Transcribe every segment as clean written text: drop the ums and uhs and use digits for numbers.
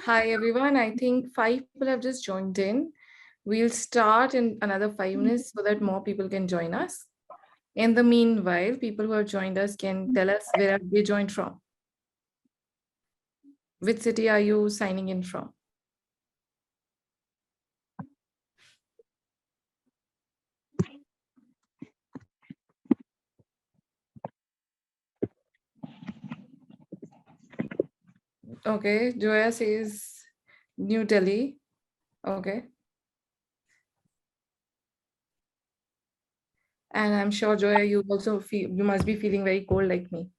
Hi, everyone. I think 5 people have just joined in. We'll start in another 5 minutes so that more people can join us. In the meanwhile, people who have joined us can tell us where have they joined from. Which city are you signing in from? Okay, Joya says New Delhi. Okay. And I'm sure, Joya, you also feel you must be feeling very cold like me.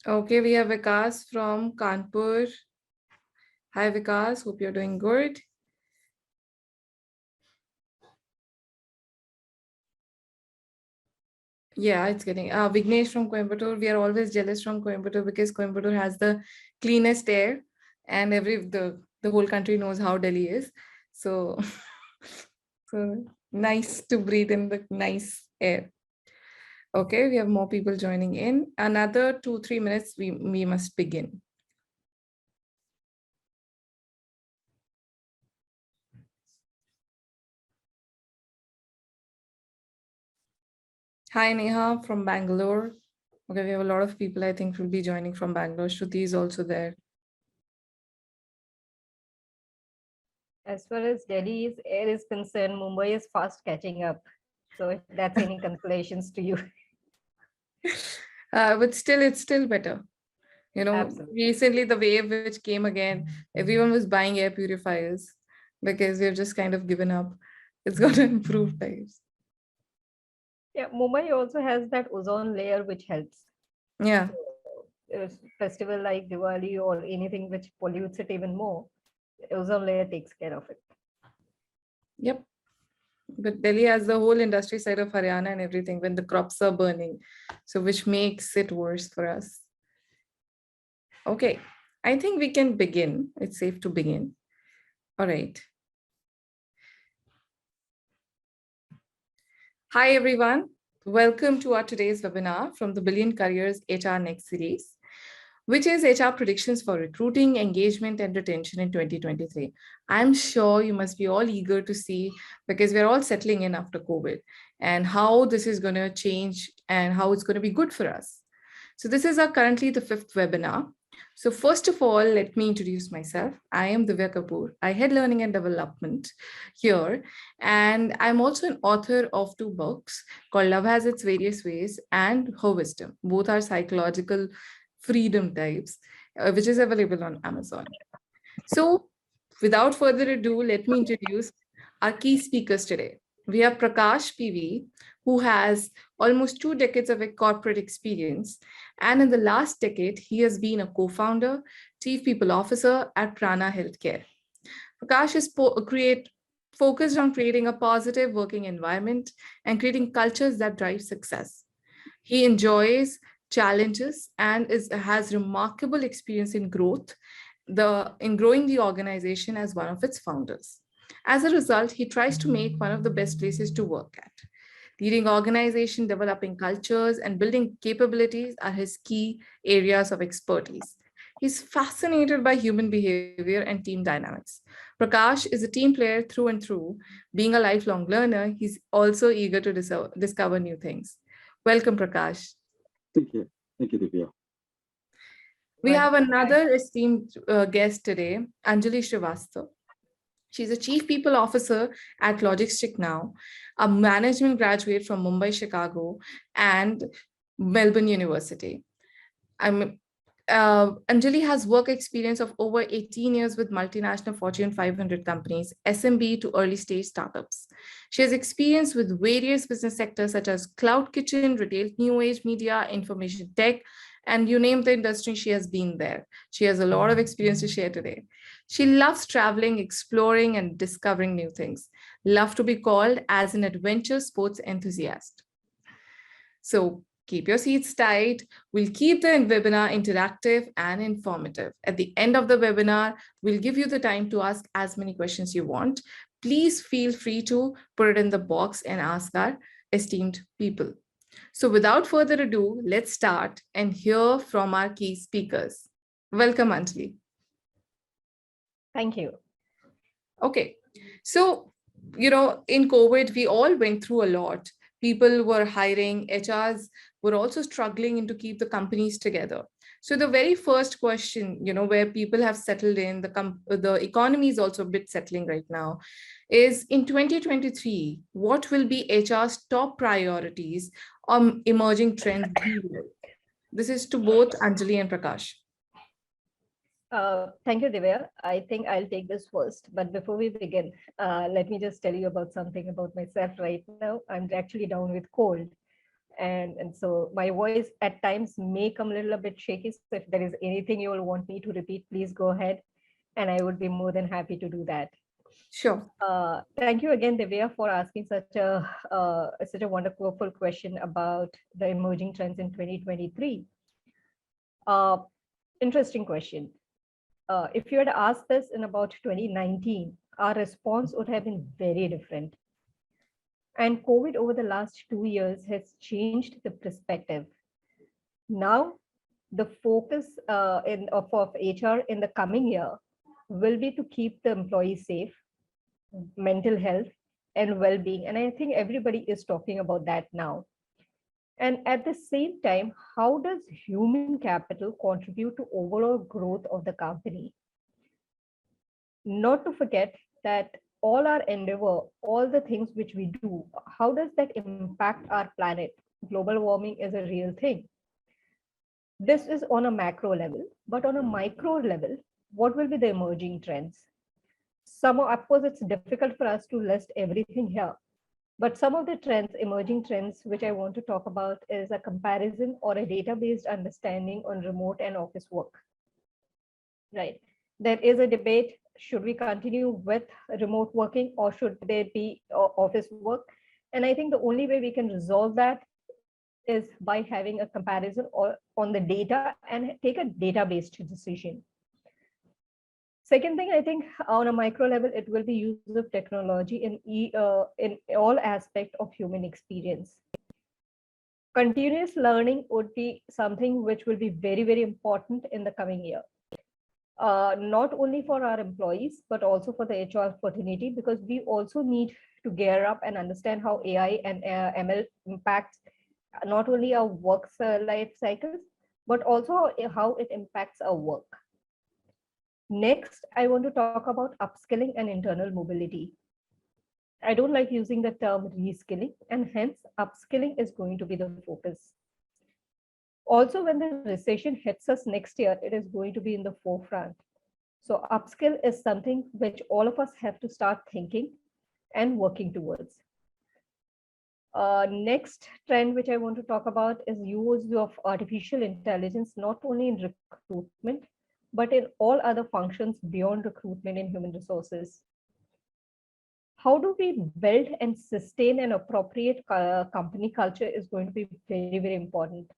Okay, we have Vikas from Kanpur. Hi, Vikas. Hope you're doing good. Yeah, it's getting Vignesh from Coimbatore. We are always jealous from Coimbatore because Coimbatore has the cleanest air, and the whole country knows how Delhi is. So, so nice to breathe in the nice air. Okay, we have more people joining in. Another 2-3 minutes, we must begin. Hi, Neha from Bangalore. Okay, we have a lot of people I think will be joining from Bangalore. Shruti is also there. As far as Delhi's air is concerned, Mumbai is fast catching up. So if that's any consolations to you. But still, it's still better. Absolutely. Recently the wave which came again, everyone was buying air purifiers because we've just kind of given up. It's got to improve lives. Yeah, Mumbai also has that ozone layer which helps. Yeah. A festival like Diwali or anything which pollutes it even more, ozone layer takes care of it. Yep. But Delhi has the whole industry side of Haryana and everything when the crops are burning. So which makes it worse for us. Okay. I think we can begin. It's safe to begin. All right. Hi, everyone. Welcome to our today's webinar from the Billion Careers HR Next series, which is HR predictions for recruiting, engagement, and retention in 2023. I'm sure you must be all eager to see, because we're all settling in after COVID, and how this is going to change and how it's going to be good for us. So this is currently the 5th webinar. So first of all, let me introduce myself. I am Divya Kapoor. I head learning and development here. And I'm also an author of 2 books called Love Has Its Various Ways and Her Wisdom. Both are psychological freedom types, which is available on Amazon. So without further ado, let me introduce our key speakers today. We have Prakash PV, who has almost 2 decades of corporate experience. And in the last decade, he has been a co-founder, chief people officer at Prana Healthcare. Prakash is focused on creating a positive working environment and creating cultures that drive success. He enjoys challenges and has remarkable experience in growing the organization as one of its founders. As a result, he tries to make one of the best places to work at. Leading organization, developing cultures, and building capabilities are his key areas of expertise. He's fascinated by human behavior and team dynamics. Prakash is a team player through and through. Being a lifelong learner, he's also eager to discover new things. Welcome, Prakash. Thank you. Thank you, Divya. We have another esteemed guest today, Anjali Srivastav. She's a chief people officer at Logistic Now, a management graduate from Mumbai, Chicago, and Melbourne University. Anjali has work experience of over 18 years with multinational Fortune 500 companies, SMB to early stage startups. She has experience with various business sectors such as cloud kitchen, retail, new age media, information tech, and you name the industry, she has been there. She has a lot of experience to share today. She loves traveling, exploring, and discovering new things. Love to be called as an adventure sports enthusiast. So keep your seats tight. We'll keep the webinar interactive and informative. At the end of the webinar, we'll give you the time to ask as many questions you want. Please feel free to put it in the box and ask our esteemed people. So without further ado, let's start and hear from our key speakers. Welcome, Anjali. Thank you. Okay, so, in COVID, we all went through a lot. People were hiring, HRs were also struggling to keep the companies together. So the very first question, where people have settled in, the economy is also a bit settling right now, is in 2023, what will be HR's top priorities on emerging trends? This is to both Anjali and Prakash. Thank you, Divya. I think I'll take this first. But before we begin, let me just tell you about something about myself right now. I'm actually down with cold. And so my voice at times may come a little bit shaky. So if there is anything you will want me to repeat, please go ahead. And I would be more than happy to do that. Sure. Thank you again, Divya, for asking such a wonderful question about the emerging trends in 2023. Interesting question. If you had asked this in about 2019, our response would have been very different. And COVID over the last 2 years has changed the perspective. Now, the focus of HR in the coming year will be to keep the employees safe, mental health, and well-being. And I think everybody is talking about that now. And at the same time, how does human capital contribute to overall growth of the company? Not to forget that all our endeavor, all the things which we do, how does that impact our planet? Global warming is a real thing. This is on a macro level, but on a micro level, what will be the emerging trends? Of course, it's difficult for us to list everything here. But some of the trends, emerging trends, which I want to talk about is a comparison or a data-based understanding on remote and office work. Right. There is a debate, should we continue with remote working or should there be office work? And I think the only way we can resolve that is by having a comparison or on the data and take a data-based decision. Second thing, I think on a micro level, it will be use of technology in all aspects of human experience. Continuous learning would be something which will be very, very important in the coming year. Not only for our employees, but also for the HR fraternity, because we also need to gear up and understand how AI and ML impacts not only our work life cycles, but also how it impacts our work. Next, I want to talk about upskilling and internal mobility. I don't like using the term reskilling, and hence upskilling is going to be the focus. Also, when the recession hits us next year, it is going to be in the forefront. So upskill is something which all of us have to start thinking and working towards. Next trend which I want to talk about is use of artificial intelligence, not only in recruitment, but in all other functions beyond recruitment in human resources. How do we build and sustain an appropriate company culture is going to be very, very important.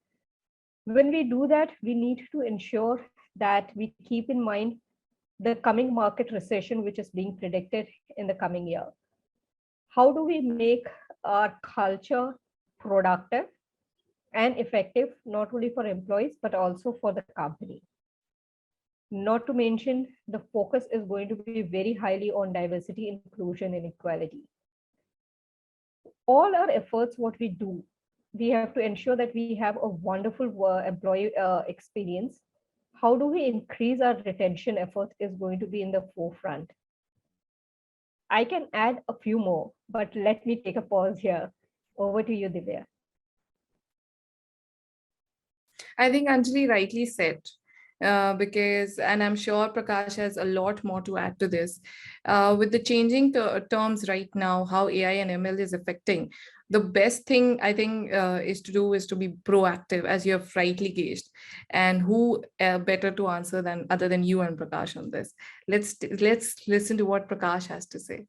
When we do that, we need to ensure that we keep in mind the coming market recession, which is being predicted in the coming year. How do we make our culture productive and effective, not only for employees, but also for the company? Not to mention, the focus is going to be very highly on diversity, inclusion, and equality. All our efforts, what we do, we have to ensure that we have a wonderful employee experience. How do we increase our retention effort is going to be in the forefront. I can add a few more, but let me take a pause here. Over to you, Divya. I think Anjali rightly said, because, and I'm sure Prakash has a lot more to add to this. With the changing terms right now, how AI and ML is affecting, the best thing I think is to do is to be proactive, as you have rightly gauged. And who better to answer than other than you and Prakash on this? Let's listen to what Prakash has to say.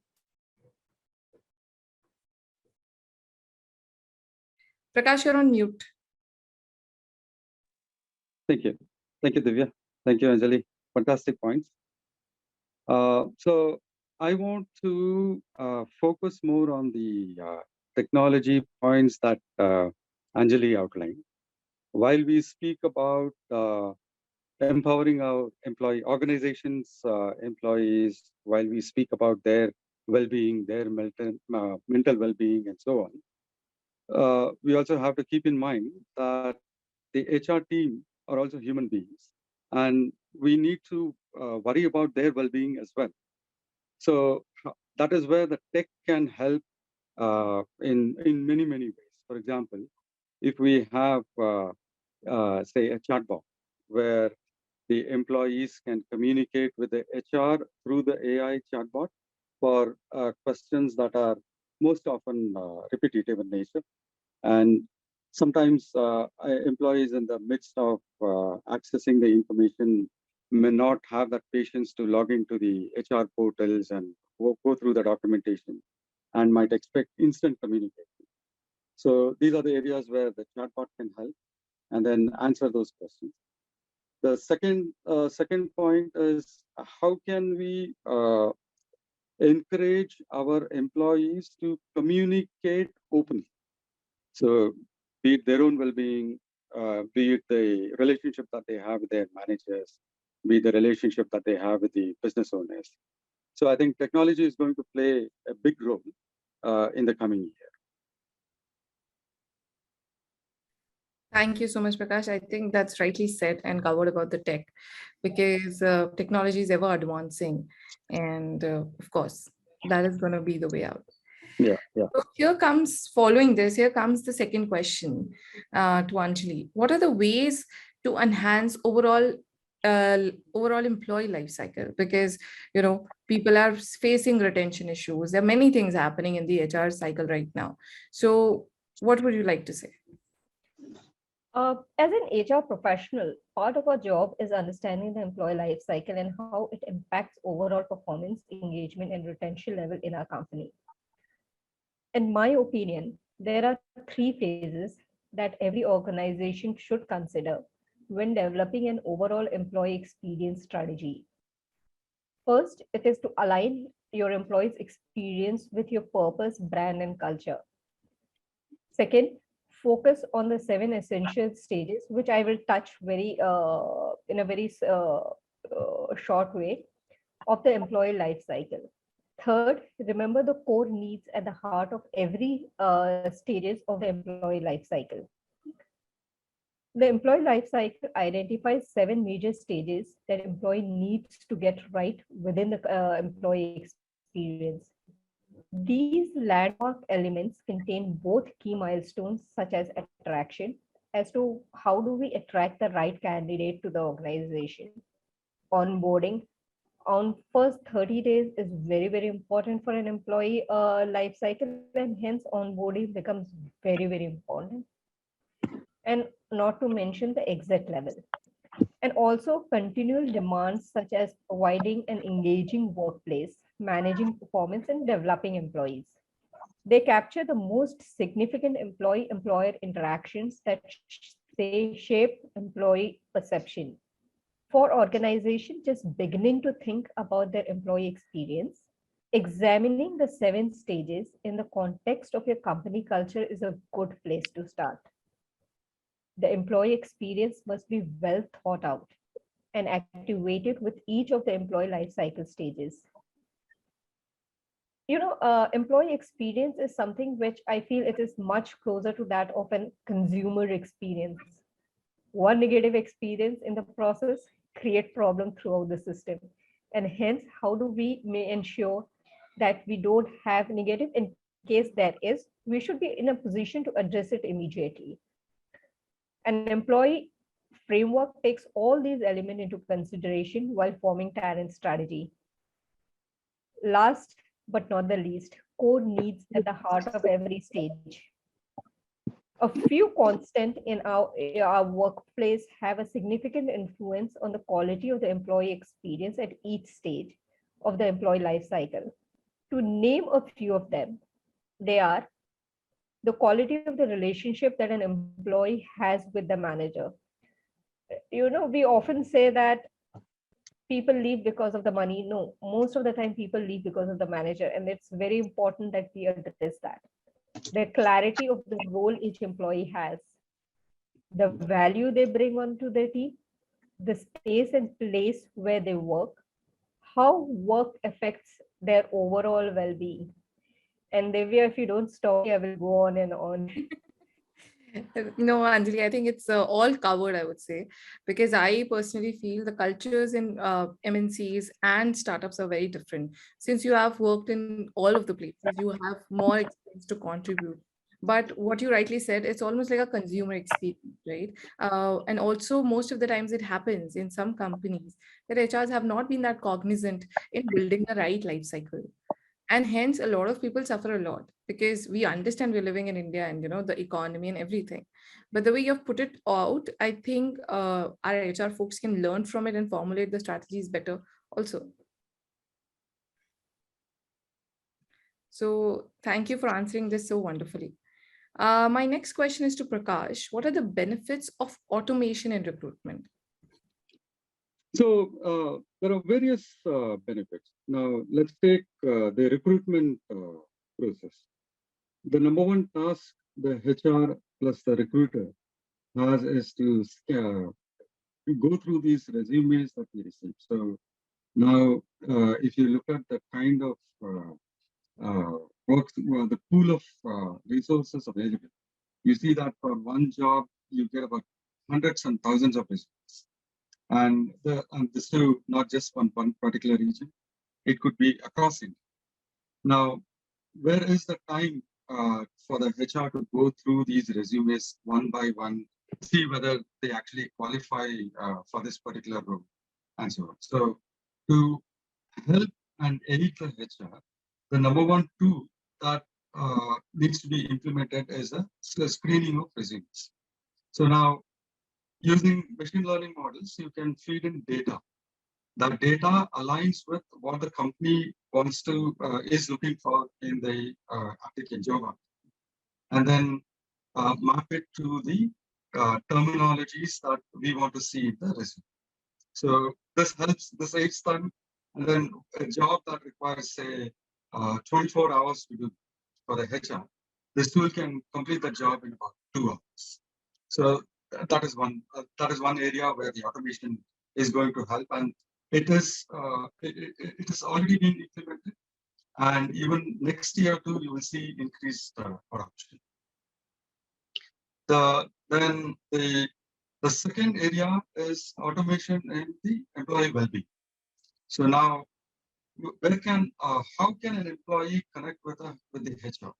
Prakash, you're on mute. Thank you. Thank you, Divya. Thank you, Anjali. Fantastic points. So I want to focus more on the technology points that Anjali outlined. While we speak about empowering our employee organizations, employees, while we speak about their well-being, their mental well-being, and so on, we also have to keep in mind that the HR team are also human beings, and we need to worry about their well-being as well. So that is where the tech can help in many ways. For example, if we have say a chatbot where the employees can communicate with the HR through the AI chatbot for questions that are most often repetitive in nature. And sometimes employees in the midst of accessing the information may not have that patience to log into the HR portals and go through the documentation and might expect instant communication. So these are the areas where the chatbot can help and then answer those questions. The second point is how can we encourage our employees to communicate openly? So be it their own well-being, be it the relationship that they have with their managers, be it the relationship that they have with the business owners. So I think technology is going to play a big role in the coming year. Thank you so much, Prakash. I think that's rightly said and covered about the tech, because technology is ever advancing. And of course, that is going to be the way out. Yeah. So here comes, following this, here comes the second question to Anjali. What are the ways to enhance overall employee life cycle? Because, people are facing retention issues. There are many things happening in the HR cycle right now. So what would you like to say? As an HR professional, part of our job is understanding the employee life cycle and how it impacts overall performance, engagement, and retention level in our company. In my opinion, there are three phases that every organization should consider when developing an overall employee experience strategy. First, it is to align your employees' experience with your purpose, brand, and culture. Second, focus on the 7 essential stages, which I will touch in a very short way, of the employee life cycle. Third, remember the core needs at the heart of every stages of the employee life cycle. The employee life cycle identifies 7 major stages that employee needs to get right within the employee experience. These landmark elements contain both key milestones such as attraction, as to how do we attract the right candidate to the organization. Onboarding on first 30 days is very important for an employee life cycle, and hence onboarding becomes very important. And not to mention the exit level. And also continual demands such as providing an engaging workplace, managing performance, and developing employees. They capture the most significant employee-employer interactions that shape employee perception. For organizations just beginning to think about their employee experience, examining the 7 stages in the context of your company culture is a good place to start. The employee experience must be well thought out and activated with each of the employee life cycle stages. Employee experience is something which I feel it is much closer to that of an consumer experience. One negative experience in the process create problem throughout the system. And hence, how do we may ensure that we don't have negative. In case there is, we should be in a position to address it immediately. An employee framework takes all these elements into consideration while forming talent strategy. Last but not the least, core needs at the heart of every stage. A few constants in our workplace have a significant influence on the quality of the employee experience at each stage of the employee life cycle. To name a few of them, they are the quality of the relationship that an employee has with the manager. We often say that people leave because of the money. No, most of the time people leave because of the manager, and it's very important that we address that. The clarity of the role each employee has, the value they bring onto their team, the space and place where they work, how work affects their overall well-being. And Divya, if you don't stop me, I will go on and on. No, Anjali, I think it's all covered, I would say, because I personally feel the cultures in MNCs and startups are very different. Since you have worked in all of the places, you have more experience to contribute. But what you rightly said, it's almost like a consumer experience, right? And also, most of the times it happens in some companies that HRs have not been that cognizant in building the right life cycle, and hence a lot of people suffer a lot because we understand we're living in India and the economy and everything, but the way you've put it out, I think our HR folks can learn from it and formulate the strategies better also. So thank you for answering this so wonderfully. My next question is to Prakash. What are the benefits of automation in recruitment? So there are various benefits. Now, let's take the recruitment process. The number one task the HR plus the recruiter has is to go through these resumes that we receive. So now, if you look at the kind of work, the pool of resources available, you see that for one job, you get about hundreds and thousands of resumes. And this is not just one particular region, it could be across India. Now, where is the time for the HR to go through these resumes one by one, see whether they actually qualify for this particular role, and so on. So, to help and aid the HR, the number one tool that needs to be implemented is a screening of resumes. So now, using machine learning models, you can feed in data. That data aligns with what the company wants to is looking for in the applicant job, and then map it to the terminologies that we want to see in the resume. So this helps, this aids them. And then a job that requires, say, 24 hours to do for the HR, this tool can complete the job in about 2 hours. So that is one area where the automation is going to help, and it is already being implemented. And even next year too, you will see increased adoption. Then the second area is automation in the employee well-being. So now, how can an employee connect with the HR?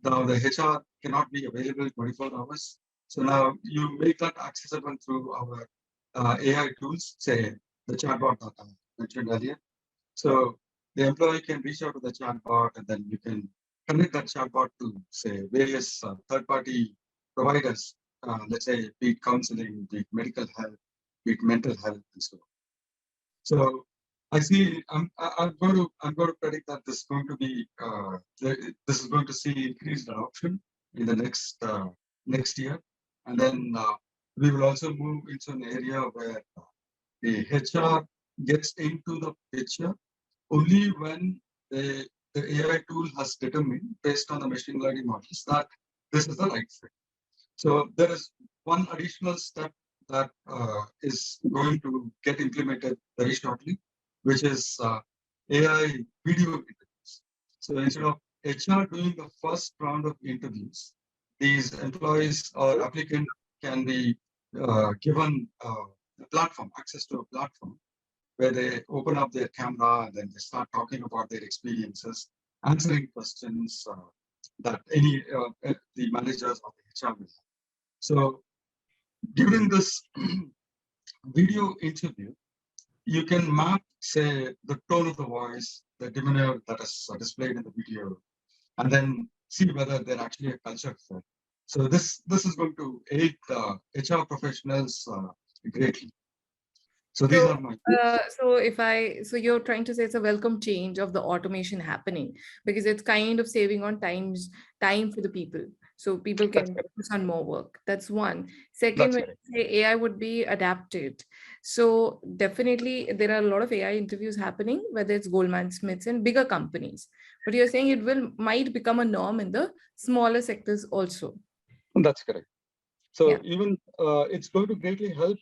Now the HR cannot be available 24 hours. So now you make that accessible through our AI tools, say the chatbot that I mentioned earlier. So the employee can reach out to the chatbot, and then you can connect that chatbot to, say, various third-party providers. Let's say, be it counseling, be it medical health, be it mental health, and so on. So I see. I'm going to predict that this is going to see increased adoption in the next year, and then we will also move into an area where the HR gets into the picture only when the AI tool has determined, based on the machine learning models, that this is the right fit. So there is one additional step that is going to get implemented very shortly, which is AI video interviews. So instead of HR doing the first round of interviews, these employees or applicants can be given a platform, access to a platform, where they open up their camera and then they start talking about their experiences, answering questions that the managers or the HR will have. So during this video interview, you can map, say, the tone of the voice, the demeanor that is displayed in the video, and then see whether they're actually a culture fit. So this is going to aid the HR professionals greatly. So these are my tips. So you're trying to say it's a welcome change of the automation happening because it's kind of saving on time for the people. So people That's can correct. focus on more work. That's one. Second, That's when correct. you say AI would be adapted. So definitely there are a lot of AI interviews happening, whether it's Goldman Smiths and bigger companies. But you're saying it might become a norm in the smaller sectors also. That's correct. So Yeah. even it's going to greatly help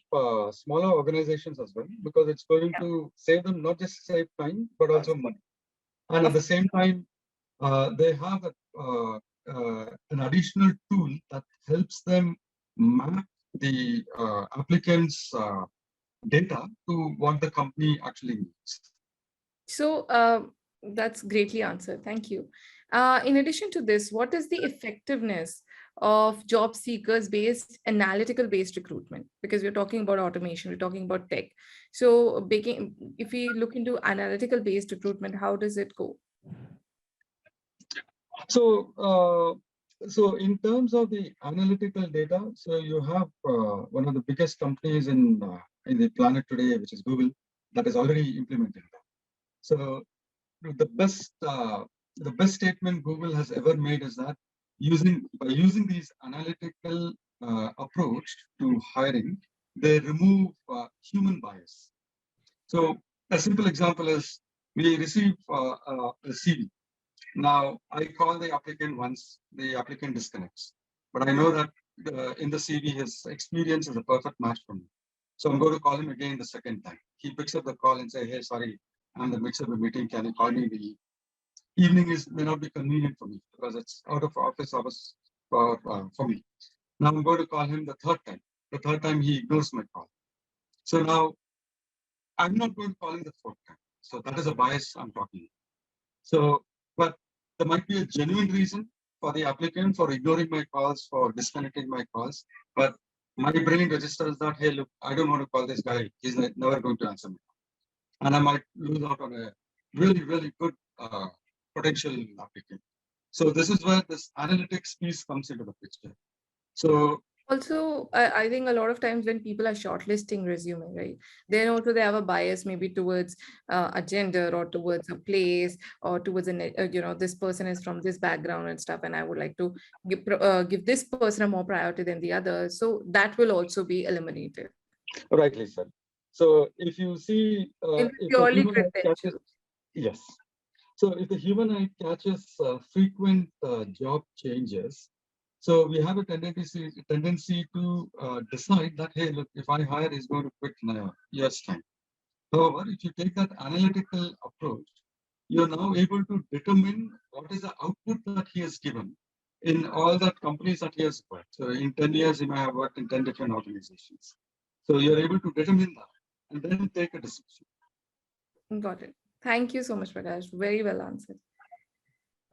smaller organizations as well, because it's going to save them, not just save time, but also money. And at the same time, they have an additional tool that helps them map the applicant's data to what the company actually needs. So that's greatly answered. Thank you. In addition to this, what is the effectiveness of job seekers based, analytical based recruitment? Because we're talking about automation, we're talking about tech. So if we look into analytical based recruitment, how does it go? So in terms of the analytical data, so you have one of the biggest companies in the planet today, which is Google, that is already implementing that. So the best statement Google has ever made is that by using these analytical approach to hiring, they remove human bias. So a simple example is we receive a CV. Now I call the applicant once, the applicant disconnects, but I know that in the CV his experience is a perfect match for me. So I'm going to call him again the second time. He picks up the call and say, "Hey, sorry, I'm in the midst of a meeting. Can you call me in the evening may not be convenient for me because it's out of office hours for me." Now I'm going to call him the third time. The third time he ignores my call. So now I'm not going to call him the fourth time. So that is a bias I'm talking about. So, but there might be a genuine reason for the applicant for ignoring my calls, for disconnecting my calls. But my brain registers that, hey, look, I don't want to call this guy. He's never going to answer me. And I might lose out on a really, really good potential applicant. So this is where this analytics piece comes into the picture. So Also, I think a lot of times when people are shortlisting resume, right, then also they have a bias maybe towards a gender or towards a place or towards this person is from this background and stuff, and I would like to give this person a more priority than the other. So that will also be eliminated. rightly said. So if you see, In the if the purely human eye catches, credentials. yes. So if the human eye catches frequent job changes, so we have a tendency to decide that, hey, look, if I hire, he's going to quit in a year's time. However, if you take that analytical approach, you're now able to determine what is the output that he has given in all that companies that he has worked. So in 10 years, he may have worked in 10 different organizations. So you're able to determine that and then take a decision. Got it. Thank you so much, Prakash. Very well answered.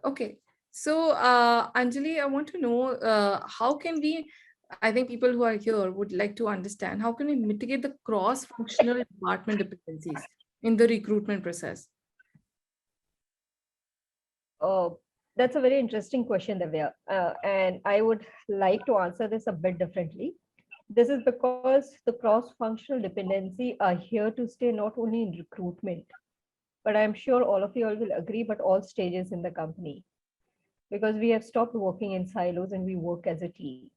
Okay. So, Anjali, I want to know how can we, I think people who are here would like to understand how can we mitigate the cross-functional department dependencies in the recruitment process? Uh, that's a very interesting question, Divya. And I would like to answer this a bit differently. This is because the cross-functional dependency are here to stay not only in recruitment, but I'm sure all of you all will agree, but all stages in the company, because we have stopped working in silos and we work as a team.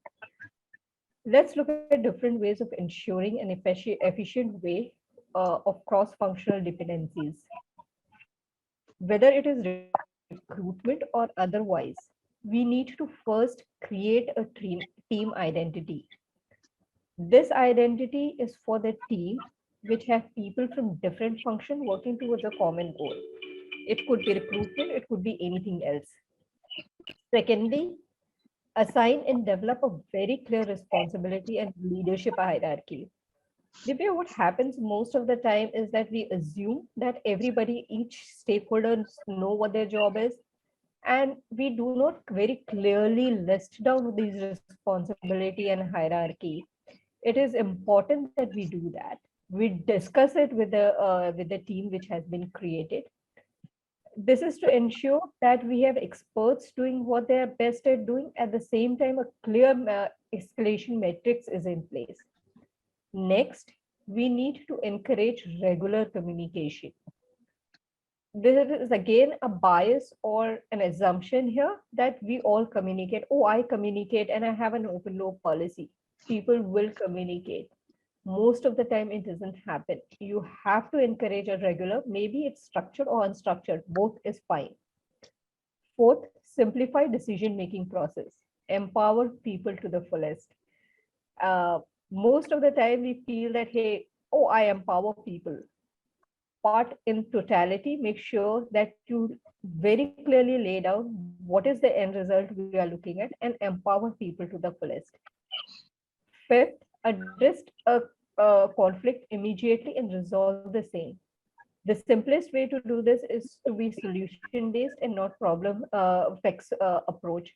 Let's look at different ways of ensuring an efficient way of cross-functional dependencies. Whether it is recruitment or otherwise, we need to first create a team identity. This identity is for the team which have people from different functions working towards a common goal. It could be recruitment, it could be anything else. Secondly, assign and develop a very clear responsibility and leadership hierarchy. Divya, what happens most of the time is that we assume that everybody, each stakeholders know what their job is, and we do not very clearly list down these responsibility and hierarchy. It is important that we do that. We discuss it with the team which has been created. This is to ensure that we have experts doing what they are best at doing. At the same time, a clear escalation matrix is in place. Next, we need to encourage regular communication. There is again a bias or an assumption here that we all communicate. Oh, I communicate and I have an open door policy. People will communicate. Most of the time, it doesn't happen. You have to encourage a regular, maybe it's structured or unstructured, both is fine. Fourth, simplify decision making process. Empower people to the fullest. Most of the time, we feel that, hey, oh, I empower people, but in totality, make sure that you very clearly lay down what is the end result we are looking at and empower people to the fullest. Fifth, address a conflict immediately and resolve the same. The simplest way to do this is to be solution based and not problem fix approach.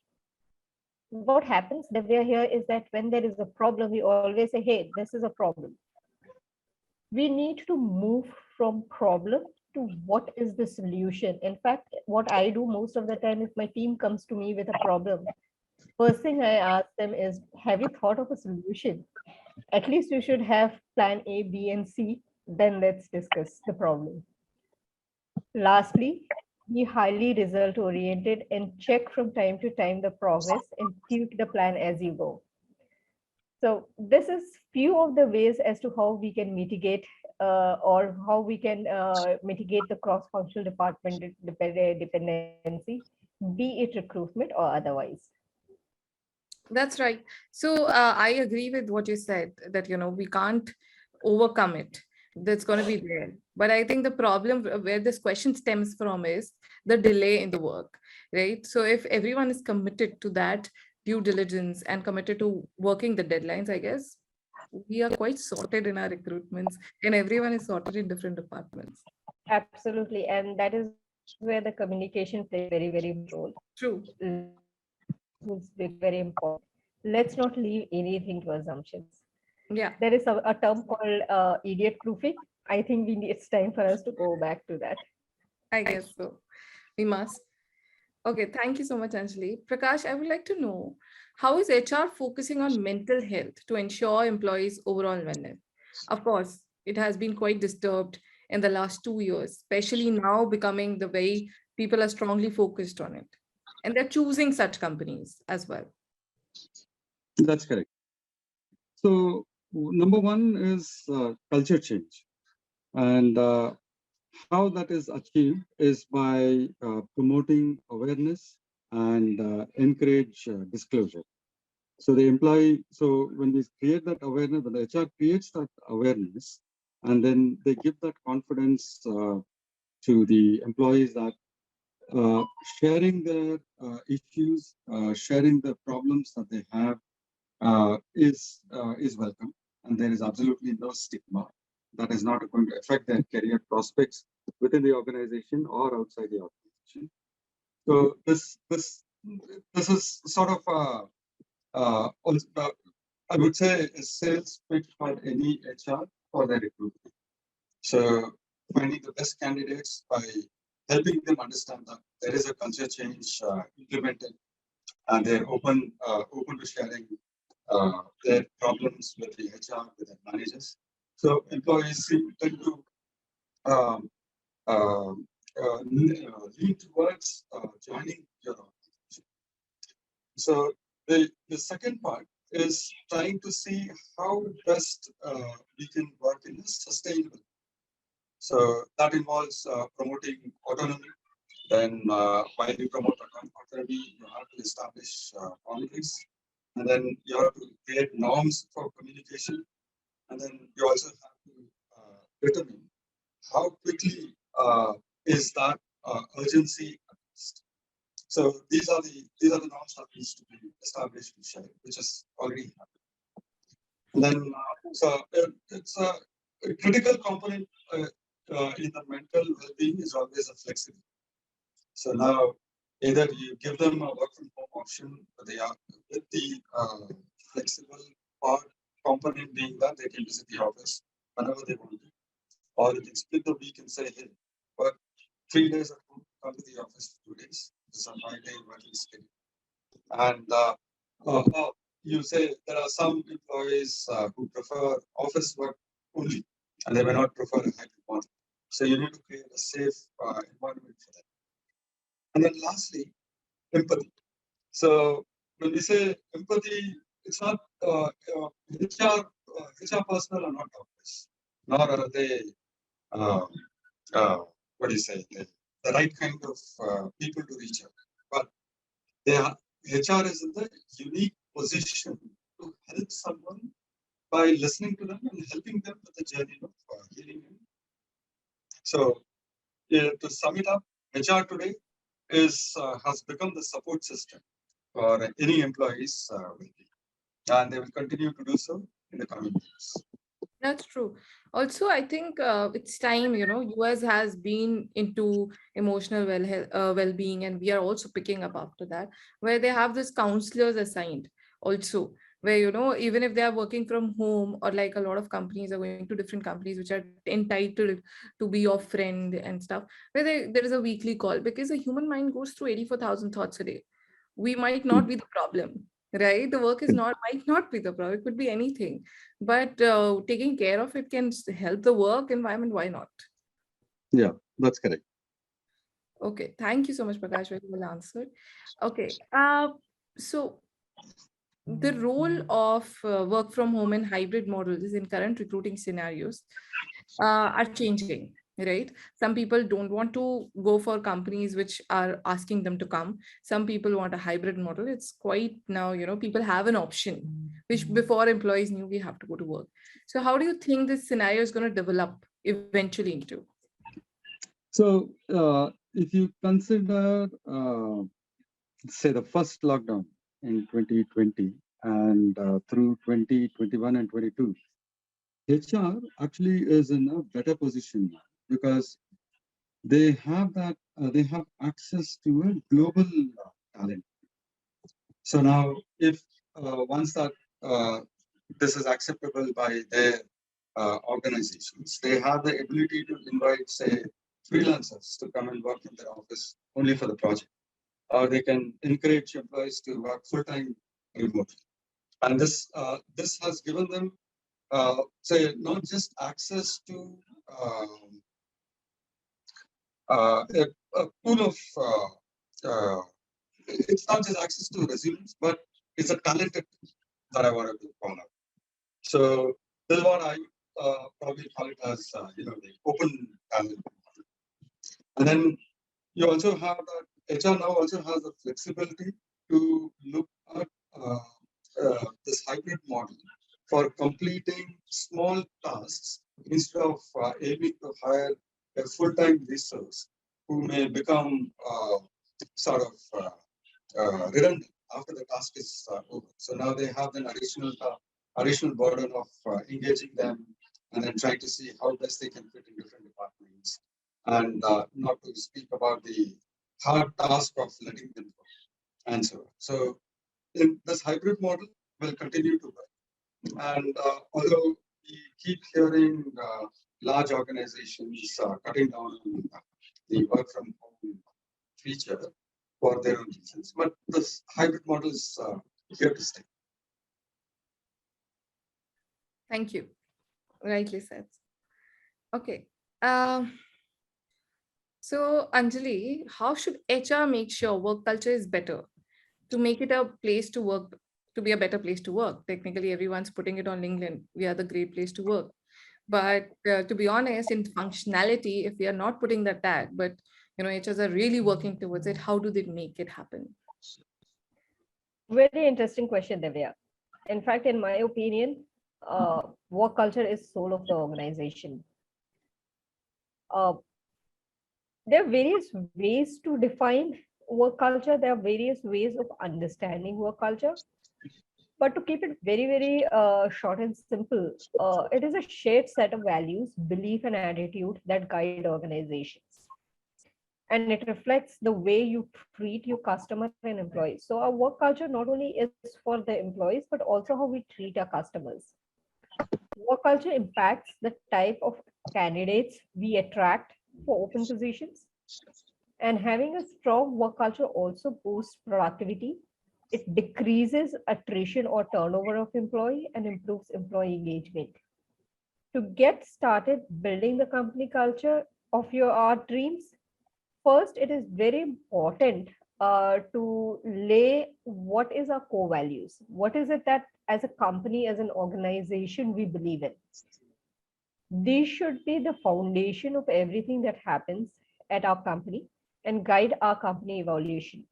What happens, Divya, here is that when there is a problem, we always say, hey, this is a problem. We need to move from problem to what is the solution. In fact, what I do most of the time, if my team comes to me with a problem, first thing I ask them is, have you thought of a solution? At least you should have plan A, B, and C. Then let's discuss the problem. Lastly, be highly result oriented and check from time to time the progress and tweak the plan as you go. So this is few of the ways as to how we can mitigate or how we can mitigate the cross-functional department dependency, be it recruitment or otherwise. That's right. So I agree with what you said that, we can't overcome it. That's going to be there. But I think the problem where this question stems from is the delay in the work, right? So if everyone is committed to that due diligence and committed to working the deadlines, I guess we are quite sorted in our recruitments and everyone is sorted in different departments. Absolutely. And that is where the communication plays a very, very important role. True. It's very important. Let's not leave anything to assumptions. Yeah, There is a term called idiot proofing. I think it's time for us to go back to that. I guess so. We must. Okay, thank you so much, Anjali. Prakash, I would like to know, how is HR focusing on mental health to ensure employees' overall wellness? Of course, it has been quite disturbed in the last 2 years, especially now becoming the way people are strongly focused on it. And they're choosing such companies as well. That's correct. So number one is culture change, and how that is achieved is by promoting awareness and encourage disclosure. So the employee, so when we create that awareness, when the HR creates that awareness, and then they give that confidence to the employees that sharing their issues, sharing the problems that they have is welcome, and there is absolutely no stigma that is not going to affect their career prospects within the organization or outside the organization. So this is sort of I would say a sales pitch for any HR for their recruitment. So finding the best candidates by helping them understand that there is a culture change implemented, and they're open to sharing their problems with the HR, with their managers. So employees tend to um, lean towards joining your organization. So the second part is trying to see how best we can work in a sustainable. So that involves promoting autonomy. Then while you promote autonomy, you have to establish boundaries. And then you have to create norms for communication. And then you also have to determine how quickly is that urgency addressed. So these are the norms that needs to be established and shared, which is already happening. And then So it's a critical component in the mental well-being is always a flexibility. So now, either you give them a work from home option, but they are with the flexible part component being that they can visit the office whenever they want to, or you can split the week and say, hey, work 3 days at home, come to the office for 2 days. This is a 5-day working schedule. And you say there are some employees who prefer office work only, and they may not prefer a hybrid model. So you need to create a safe environment for them. And then lastly, empathy. So when we say empathy, it's not HR personnel are not doctors, nor are they uh, what do you say the right kind of people to reach out. But they are HR is in the unique position to help someone by listening to them and helping them with the journey of healing. So to sum it up, HR today has become the support system for any employees well-being, and they will continue to do so in the coming years. That's true. Also, I think it's time, US has been into emotional well-being, and we are also picking up after that, where they have this counselors assigned also, where, even if they are working from home, or like a lot of companies are going to different companies which are entitled to be your friend and stuff, where there is a weekly call, because the human mind goes through 84,000 thoughts a day. We might not be the problem, right? The work might not be the problem. It could be anything, but taking care of it can help the work environment. Why not? Yeah, that's correct. Okay, thank you so much, Prakash. Very well answered. Okay, so the role of work from home and hybrid models in current recruiting scenarios are changing, right? Some people don't want to go for companies which are asking them to come. Some people want a hybrid model. It's quite now, people have an option, which before employees knew we have to go to work. So how do you think this scenario is going to develop eventually into? So if you consider, say, the first lockdown in 2020 and through 2021 and 22, HR actually is in a better position now because they have access to a global talent. So now, if once that this is acceptable by their organizations, they have the ability to invite, say, freelancers to come and work in their office only for the project, or they can encourage employees to work full-time remotely. And this has given them, say, not just access to a pool of it's not just access to resumes, but it's a talented that I wanted to call out. So this is what I probably call it as the open talent. And then you also have that HR now also has the flexibility to look at this hybrid model for completing small tasks instead of aiming to hire a full-time resource who may become sort of redundant after the task is over. So now they have an additional burden of engaging them and then trying to see how best they can fit in different departments, and not to speak about the hard task of letting them go and so on. So in this hybrid model will continue to work. And although we keep hearing large organizations cutting down on the work from home feature for their own reasons, but this hybrid model is here to stay. Thank you. Rightly said. Okay. So Anjali, how should HR make sure work culture is better to make it a place to work, to be a better place to work? Technically, everyone's putting it on LinkedIn. We are the great place to work. But to be honest, in functionality, if we are not putting that tag, but HRs are really working towards it, how do they make it happen? Very interesting question, Divya. In fact, in my opinion, work culture is soul of the organization. There are various ways to define work culture. There are various ways of understanding work culture. But to keep it very, very short and simple, it is a shared set of values, belief, and attitude that guide organizations. And it reflects the way you treat your customer and employees. So our work culture not only is for the employees, but also how we treat our customers. Work culture impacts the type of candidates we attract for open positions. And having a strong work culture also boosts productivity. It decreases attrition or turnover of employee and improves employee engagement. To get started building the company culture of your art dreams, first, it is very important to lay what is our core values. What is it that as a company, as an organization, we believe in? These should be the foundation of everything that happens at our company and guide our company evaluation.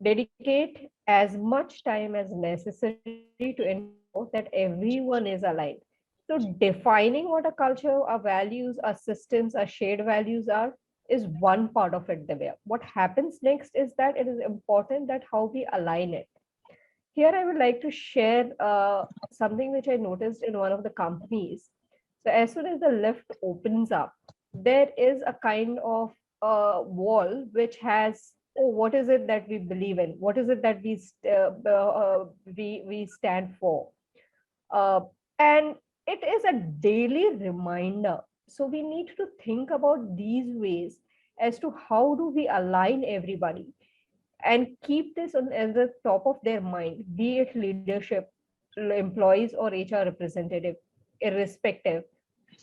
Dedicate as much time as necessary to ensure that everyone is aligned. So defining what a culture, our values, our systems, our shared values are is one part of it. The way what happens next is that it is important that how we align it. Here I would like to share something which I noticed in one of the companies. So as soon as the lift opens up, there is a kind of wall which has, oh, what is it that we believe in? What is it that we stand for? And it is a daily reminder. So we need to think about these ways as to how do we align everybody and keep this on as the top of their mind, be it leadership, employees, or HR representative, irrespective.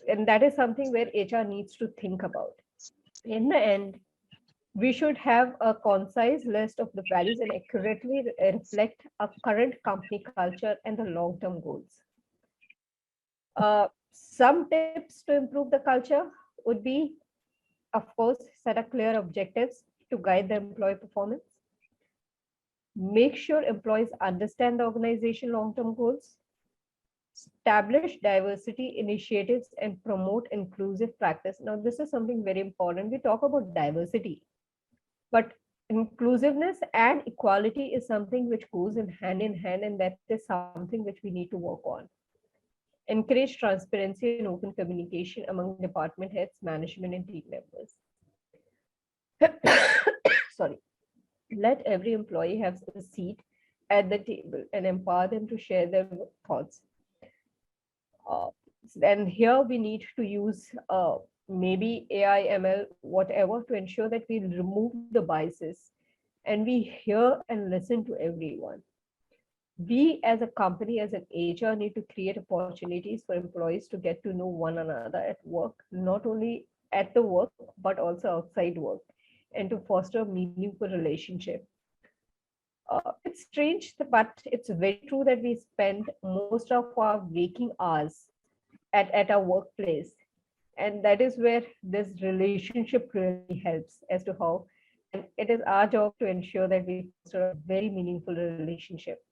And that is something where HR needs to think about. In the end, we should have a concise list of the values and accurately reflect our current company culture and the long-term goals. Some tips to improve the culture would be, of course, set a clear objectives to guide the employee performance. Make sure employees understand the organization long-term goals. Establish diversity initiatives and promote inclusive practice. Now, this is something very important. We talk about diversity, but inclusiveness and equality is something which goes in hand, and that is something which we need to work on. Encourage transparency and open communication among department heads, management, and team members. Sorry. Let every employee have a seat at the table and empower them to share their thoughts. And here we need to use maybe AI, ML, whatever, to ensure that we remove the biases and we hear and listen to everyone. We as a company, as an HR, need to create opportunities for employees to get to know one another at work, not only at the work, but also outside work, and to foster a meaningful relationship. It's strange, but it's very true that we spend most of our waking hours at our workplace. And that is where this relationship really helps as to how, and it is our job to ensure that we foster a very meaningful relationship.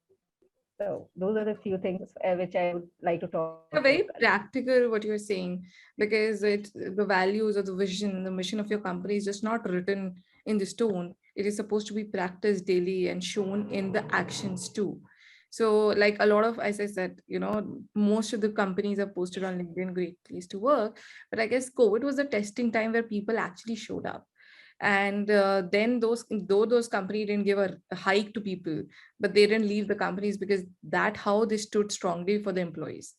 So those are the few things which I would like to talk about. Very practical what you're saying, because the values or the vision, the mission of your company is just not written in the stone. It is supposed to be practiced daily and shown in the actions too. So like a lot of, as I said, most of the companies are posted on LinkedIn, great place to work. But I guess COVID was the testing time where people actually showed up. And then those companies didn't give a hike to people, but they didn't leave the companies because that how they stood strongly for the employees.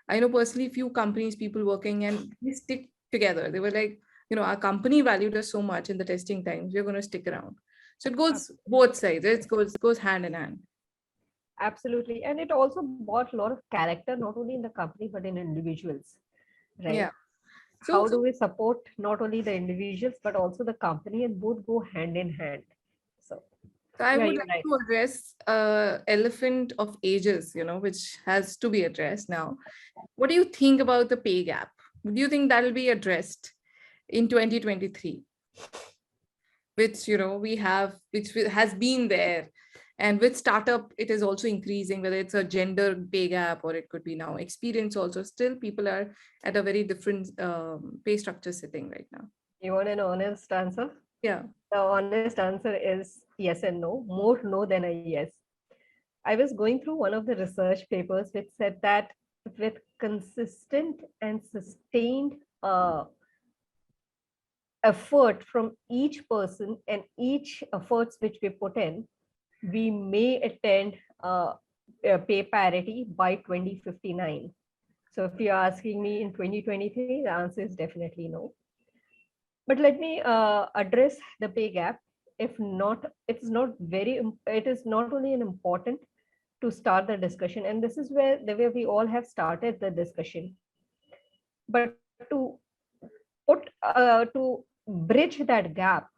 I know personally few companies, people working, and they stick together. They were like, our company valued us so much in the testing times, we're going to stick around. So it goes both sides. It goes hand in hand. Absolutely. And it also brought a lot of character, not only in the company, but in individuals, right? Yeah. How do we support not only the individuals, but also the company, and both go hand in hand? So I would like to address elephant of ages, which has to be addressed now. What do you think about the pay gap? Do you think that will be addressed in 2023? Which, we have, which has been there. And with startup, it is also increasing, whether it's a gender pay gap or it could be now experience also. Still, people are at a very different pay structure sitting right now. You want an honest answer? Yeah. The honest answer is yes and no. More no than a yes. I was going through one of the research papers which said that with consistent and sustained effort from each person and each efforts which we put in, we may attain pay parity by 2059. So if you're asking me in 2023, the answer is definitely no. But let me address the pay gap. If not, it is not only an important to start the discussion, and this is where the way we all have started the discussion. But to bridge that gap,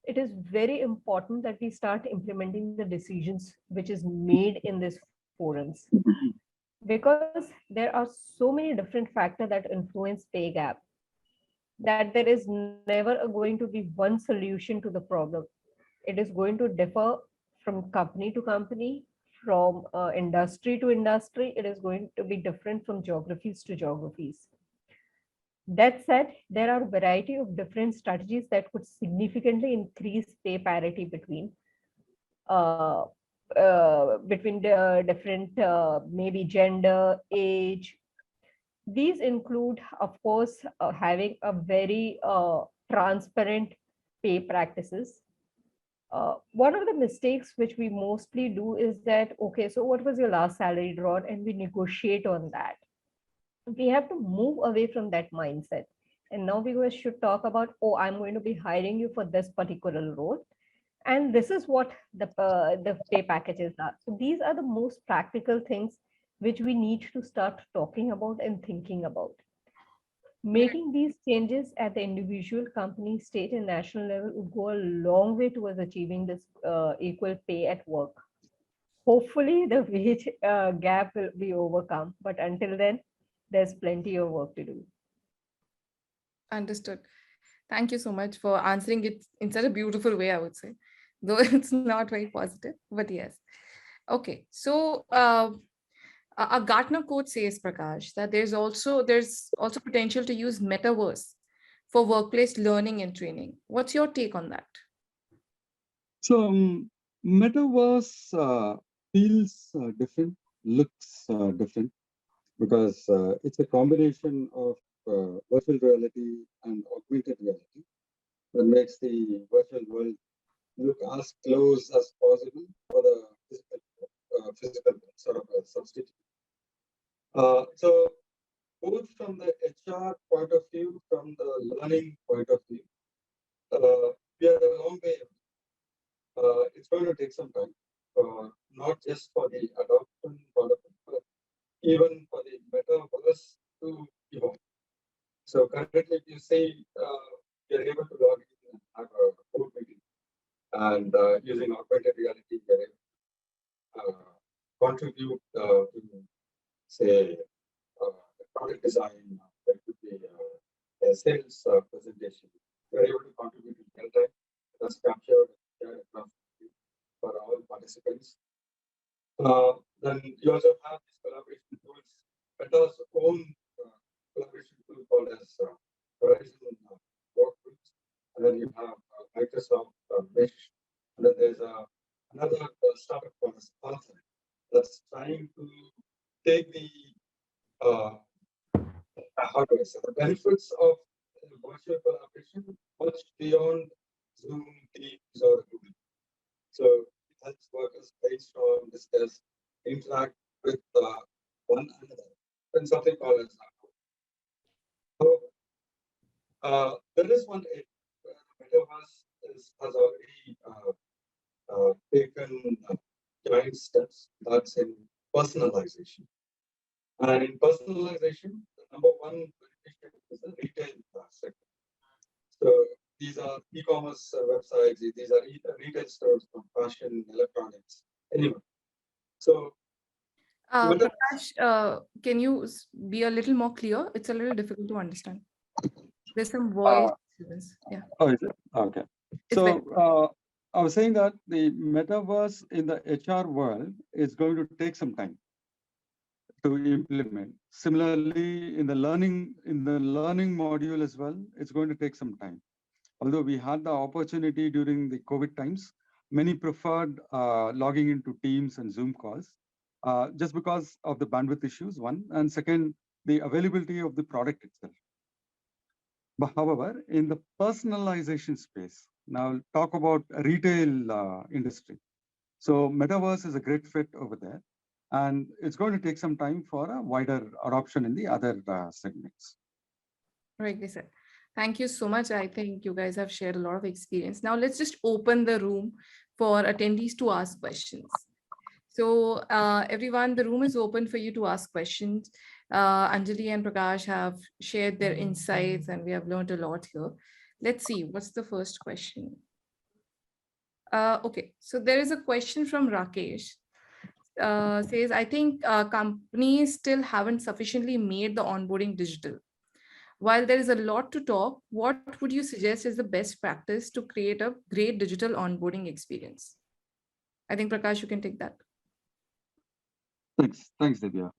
it is very important that we start implementing the decisions which is made in these forums, because there are so many different factors that influence pay gap, that there is never going to be one solution to the problem. It is going to differ from company to company, from industry to industry. It is going to be different from geographies to geographies. That said, there are a variety of different strategies that could significantly increase pay parity uh, between the different maybe gender, age. These include, of course, having a very transparent pay practices. One of the mistakes which we mostly do is that, okay, so what was your last salary draw? And we negotiate on that. We have to move away from that mindset. And now we should talk about, oh, I'm going to be hiring you for this particular role. And this is what the pay packages are. So these are the most practical things which we need to start talking about and thinking about. Making these changes at the individual, company, state, and national level would go a long way towards achieving this equal pay at work. Hopefully, the wage gap will be overcome, but until then, there's plenty of work to do. Understood. Thank you so much for answering it in such a beautiful way, I would say, though it's not very positive, but yes. Okay, so a Gartner quote says, Prakash, that there's also potential to use metaverse for workplace learning and training. What's your take on that? So metaverse feels different, looks different, because it's a combination of virtual reality and augmented reality that makes the virtual world look as close as possible for the physical sort of a substitute. So both from the HR point of view, from the learning point of view, we are a long way. It's going to take some time, not just for the adoption part of it, but even for the metaverse to evolve. So currently, if you say you're able to log in and have a board meeting, and using augmented reality, you're able to contribute to, say, product design, there could be a sales presentation. You're able to contribute in real time. That's captured for all participants. Then you also have these collaboration tools. Meta's own collaboration tool called as Horizon WorQ. And then you have Microsoft Mesh. And then there's another startup called as Frontline that's trying to take the how do I say, the benefits of virtual collaboration much beyond Zoom, Teams, or Google. So it helps workers brainstorm, discuss, interact with one another in something called as there is one area where the metaverse has already taken giant steps. That's in personalization. And in personalization, the number one beneficiary is the retail sector. So these are e-commerce websites, these are retail stores from fashion, electronics, anyway. So, Prakash, can you be a little more clear? It's a little difficult to understand. There's some voice disturbance. Yeah. Oh, is it? Okay. So I was saying that the metaverse in the HR world is going to take some time to implement. Similarly, in the learning module as well, it's going to take some time. Although we had the opportunity during the COVID times, many preferred logging into Teams and Zoom calls just because of the bandwidth issues, one, and second, the availability of the product itself. But however, in the personalization space, now talk about retail industry. So metaverse is a great fit over there, and it's going to take some time for a wider adoption in the other segments. Rightly said. Thank you so much. I think you guys have shared a lot of experience. Now let's just open the room for attendees to ask questions. So everyone, the room is open for you to ask questions. Anjali and Prakash have shared their insights and we have learned a lot here. Let's see, what's the first question? Okay, so there is a question from Rakesh. Says, I think companies still haven't sufficiently made the onboarding digital. While there is a lot to talk, what would you suggest is the best practice to create a great digital onboarding experience? I think Prakash, you can take that. Thanks, Divya.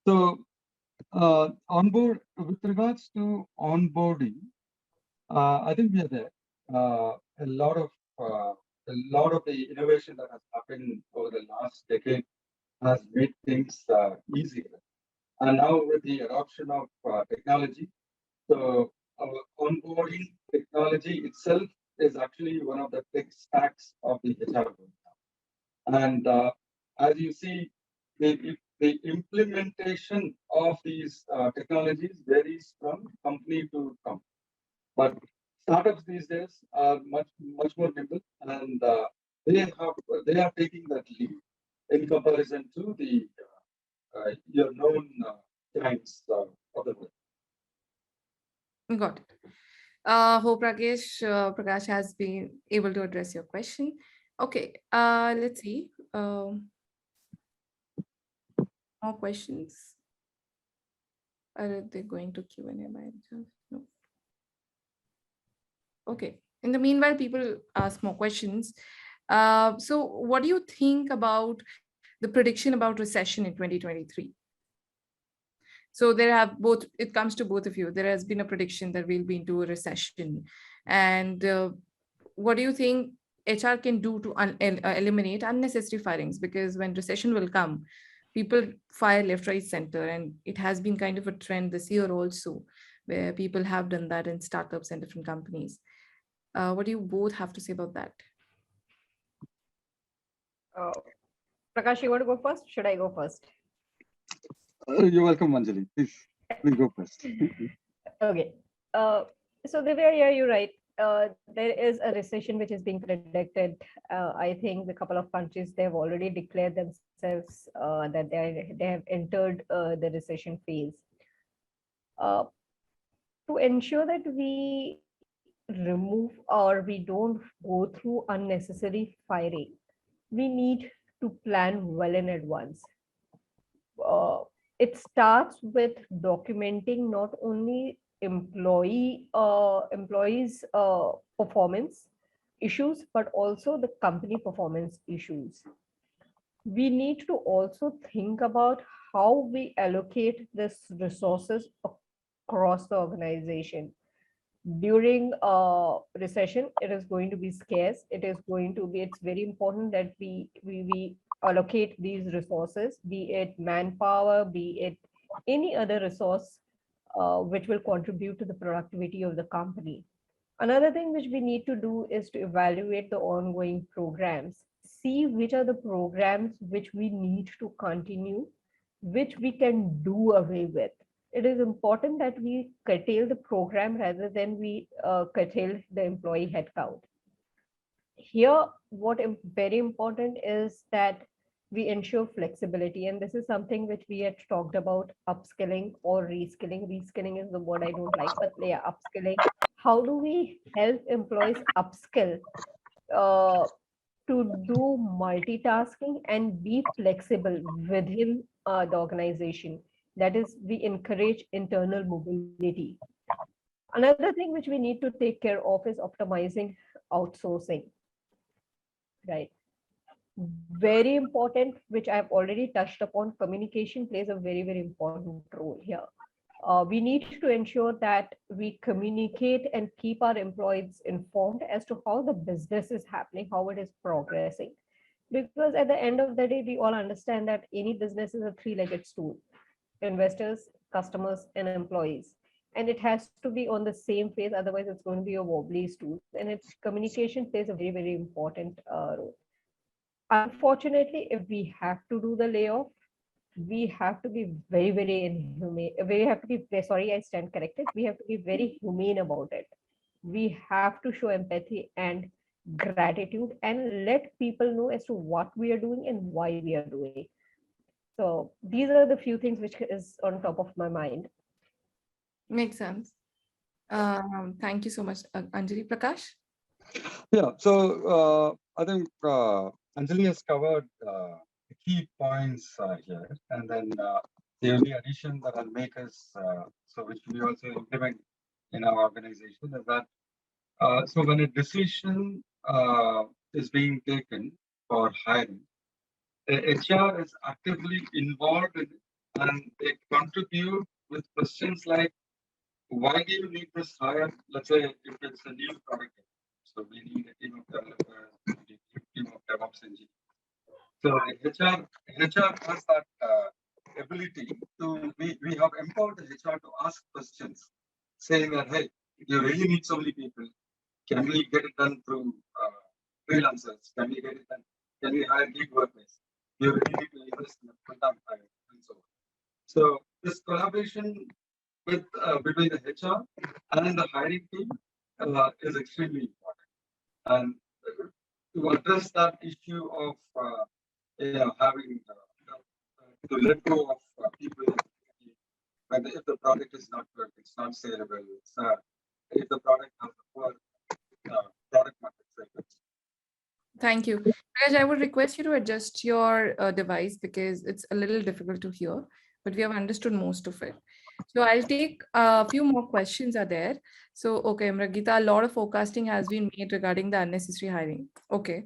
So, with regards to onboarding, I think we are there. A lot of the innovation that has happened over the last decade has made things easier. And now with the adoption of technology, so our onboarding technology itself is actually one of the tech stacks of the HR group. And as you see, the implementation of these technologies varies from company to company. But startups these days are much more nimble, and they are taking that lead in comparison to the your known giants of the world. Got it. Hope Prakash has been able to address your question. Okay, let's see. More questions? Are they going to Q&A by any chance? No. Okay. In the meanwhile, people ask more questions. So what do you think about the prediction about recession in 2023? So there have both, it comes to both of you. There has been a prediction that we'll be into a recession. And what do you think HR can do to eliminate unnecessary firings? Because when recession will come, people fire left, right, center. And it has been kind of a trend this year also, where people have done that in startups and different companies. What do you both have to say about that? Prakash, you want to go first? Should I go first? You're welcome, Anjali. Please go first. Okay. So Divya, yeah, you're right. There is a recession which is being predicted. I think a couple of countries, they have already declared themselves that they have entered the recession phase. To ensure that we remove or we don't go through unnecessary firing, we need to plan well in advance. It starts with documenting not only employees performance issues, but also the company performance issues. We need to also think about how we allocate this resources across the organization. During recession, it is going to be scarce. It's very important that we allocate these resources, be it manpower, be it any other resource which will contribute to the productivity of the company. Another thing which we need to do is to evaluate the ongoing programs, see which are the programs which we need to continue, which we can do away with. It is important that we curtail the program rather than we curtail the employee headcount. Here, what is very important is that we ensure flexibility. And this is something which we had talked about, upskilling or reskilling. Reskilling is the word I don't like, but yeah, upskilling. How do we help employees upskill to do multitasking and be flexible within the organization? That is, we encourage internal mobility. Another thing which we need to take care of is optimizing outsourcing, right? Very important, which I've already touched upon, communication plays a very, very important role here. We need to ensure that we communicate and keep our employees informed as to how the business is happening, how it is progressing. Because at the end of the day, we all understand that any business is a three-legged stool: investors, customers, and employees. And it has to be on the same phase, otherwise it's going to be a wobbly stool. And it, communication plays a very, very important role. Unfortunately, if we have to do the layoff, we have to be very, very inhumane. We have to be, sorry, I stand corrected. We have to be very humane about it. We have to show empathy and gratitude and let people know as to what we are doing and why we are doing. So these are the few things which is on top of my mind. Makes sense. Thank you so much, Anjali. Prakash? Yeah, so I think Anjali has covered the key points here, and then the only addition that I'll make is so which we also implement in our organization is that so when a decision is being taken for hiring, HR is actively involved in it, and they contribute with questions like, why do you need this hire? Let's say if it's a new product, so we need a team of developers, we need a team of DevOps engineers. So HR has that ability to, we have empowered the HR to ask questions, saying that, hey, you really need so many people. Can we get it done through freelancers? Can we get it done? Can we hire gig workers? You really need to invest in a full-time hire and so on. So this collaboration with between the HR and the hiring team is extremely important. And to address that issue of having to let go of people, when if the product is not good, it's not saleable, it's if the product has a poor product market fit. Thank you. Prakash, I would request you to adjust your device because it's a little difficult to hear, but we have understood most of it. So I'll take a few more questions are there. So, okay, Mragita, a lot of forecasting has been made regarding the unnecessary hiring. Okay.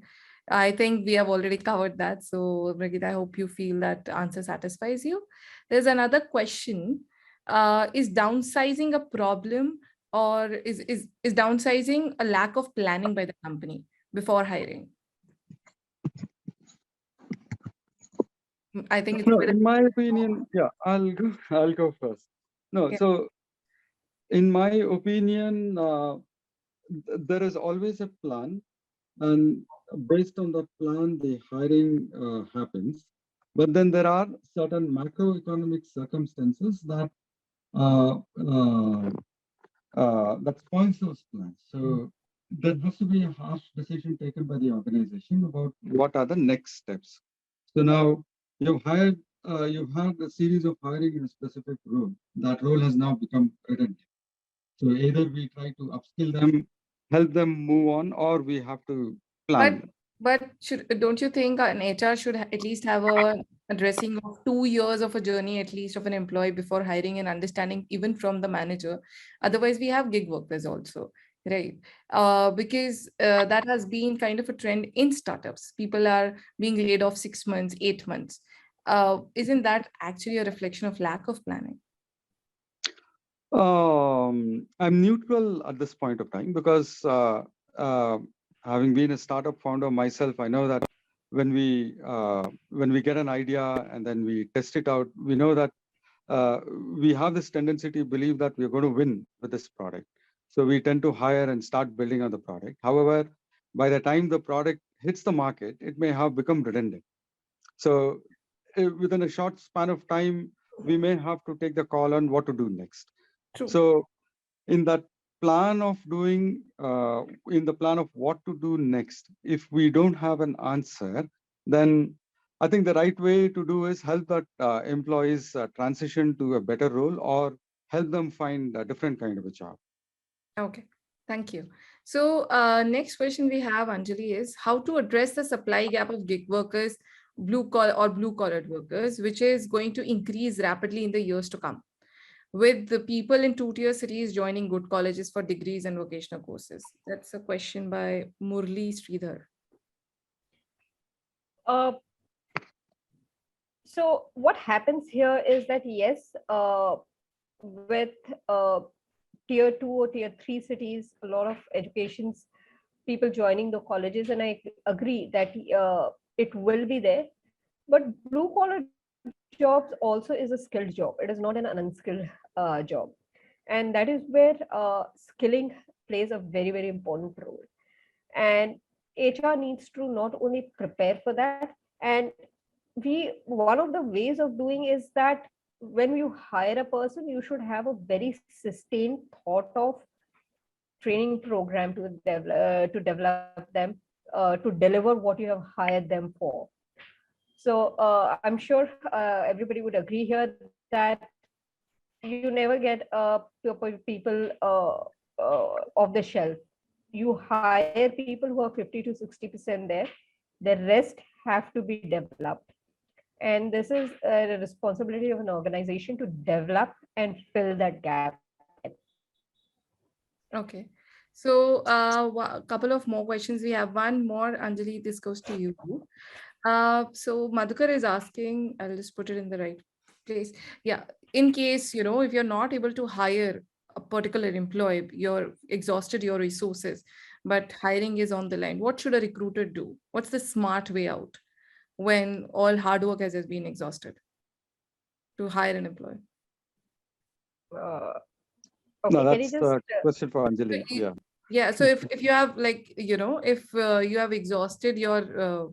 I think we have already covered that. So, Mragita, I hope you feel that answer satisfies you. There's another question. Is downsizing a problem, or is downsizing a lack of planning by the company before hiring? I think it's No, in my opinion, yeah, I'll go first. No, Okay. so in my opinion, there is always a plan, and based on that plan, the hiring happens. But then there are certain macroeconomic circumstances that that spoils those plans. So there has to be a harsh decision taken by the organization about what are the next steps. So now you've had a series of hiring in a specific role. That role has now become redundant. So either we try to upskill them, help them move on, or we have to plan. But don't you think an HR should at least have a addressing of 2 years of a journey at least of an employee before hiring and understanding even from the manager? Otherwise, we have gig workers also, right? Because that has been kind of a trend in startups. People are being laid off 6 months, 8 months. Isn't that actually a reflection of lack of planning? I'm neutral at this point of time because having been a startup founder myself, I know that when we get an idea and then we test it out, we know that we have this tendency to believe that we're going to win with this product. So we tend to hire and start building on the product. However, by the time the product hits the market, it may have become redundant. So within a short span of time, we may have to take the call on what to do next. True. So in that plan of doing, in the plan of what to do next, if we don't have an answer, then I think the right way to do is help that employees transition to a better role or help them find a different kind of a job. Okay, thank you. So next question we have, Anjali, is how to address the supply gap of gig workers, blue collared workers, which is going to increase rapidly in the years to come, with the people in two-tier cities joining good colleges for degrees and vocational courses. That's a question by Murli Sridhar. So what happens here is that yes, with tier 2 or tier 3 cities, a lot of educations, people joining the colleges, and I agree that it will be there. But blue collar jobs also is a skilled job. It is not an unskilled job. And that is where skilling plays a very, very important role. And HR needs to not only prepare for that, and one of the ways of doing is that when you hire a person, you should have a very sustained thought of training program to develop them, to deliver what you have hired them for. So I'm sure everybody would agree here that you never get people off the shelf. You hire people who are 50 to 60% there. The rest have to be developed. And this is a responsibility of an organization to develop and fill that gap in. Okay. So a couple of more questions. We have one more, Anjali, this goes to you. So Madhukar is asking, I'll just put it in the right place. Yeah, in case, if you're not able to hire a particular employee, you're exhausted your resources, but hiring is on the line, what should a recruiter do? What's the smart way out when all hard work has been exhausted to hire an employee? Uh, No, okay, can you that's just a question for So Anjali. Yeah. Yeah, so if you have if you have exhausted your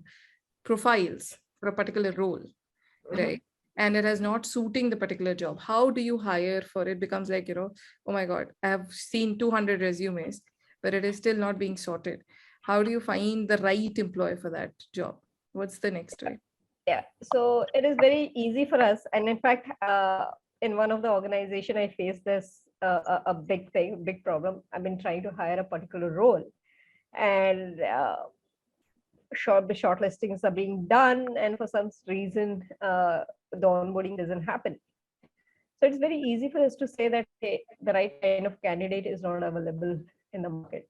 profiles for a particular role, right? And it is not suiting the particular job. How do you hire for it? Becomes like, oh my God, I have seen 200 resumes, but it is still not being sorted. How do you find the right employee for that job? What's the next way? Yeah, so it is very easy for us. And in fact, in one of the organization, I faced this a big thing, big problem. I've been trying to hire a particular role, and the shortlistings are being done, and for some reason, the onboarding doesn't happen. So it's very easy for us to say that, hey, the right kind of candidate is not available in the market.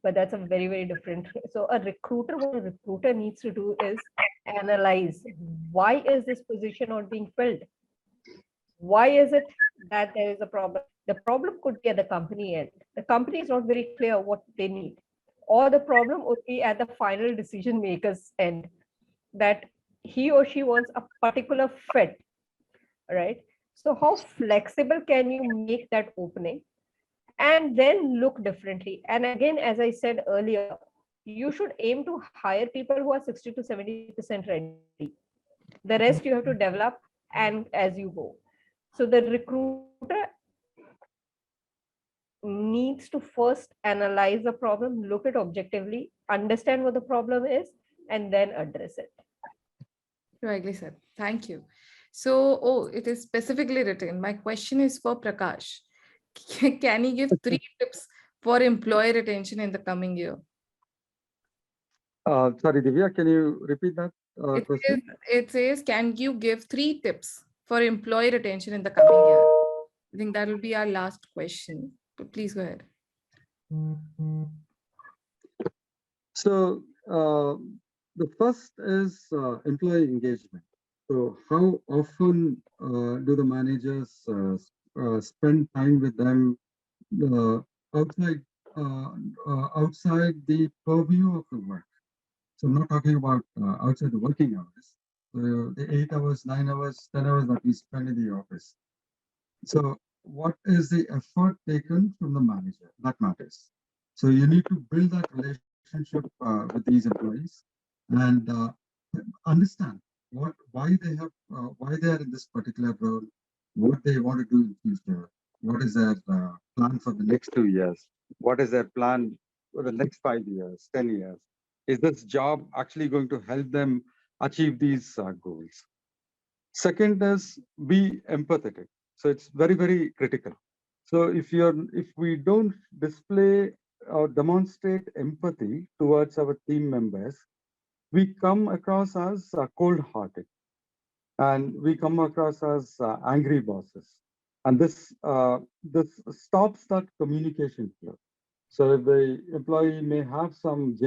But that's a very, very different. So what a recruiter needs to do is analyze, why is this position not being filled? Why is it that there is a problem? The problem could be at the company end. The company is not very clear what they need. Or the problem would be at the final decision maker's end, that he or she wants a particular fit, right? So how flexible can you make that opening? And then look differently. And again, as I said earlier, you should aim to hire people who are 60 to 70% ready. The rest you have to develop and as you go. So the recruiter needs to first analyze the problem, look at objectively, understand what the problem is, and then address it. Rightly said. Thank you. So, it is specifically written. My question is for Prakash. Can you give 3 tips for employee retention in the coming year? Sorry, Divya, can you repeat that question? It says, can you give 3 tips for employee retention in the coming year? I think that will be our last question. But please go ahead. So the first is employee engagement. So how often do the managers spend time with them uh, outside outside the purview of the work? So I'm not talking about outside the working hours. The 8 hours, 9 hours, 10 hours that we spend in the office. So what is the effort taken from the manager? That matters. So you need to build that relationship with these employees and understand why they are in this particular role, what they want to do in the future, what is their plan for the next 2 years, what is their plan for the next 5 years, 10 years. Is this job actually going to help them achieve these goals? Second is be empathetic. So it's very, very critical. So if we don't display or demonstrate empathy towards our team members, we come across as cold-hearted, and we come across as angry bosses, and this stops that communication flow. So if the employee may have some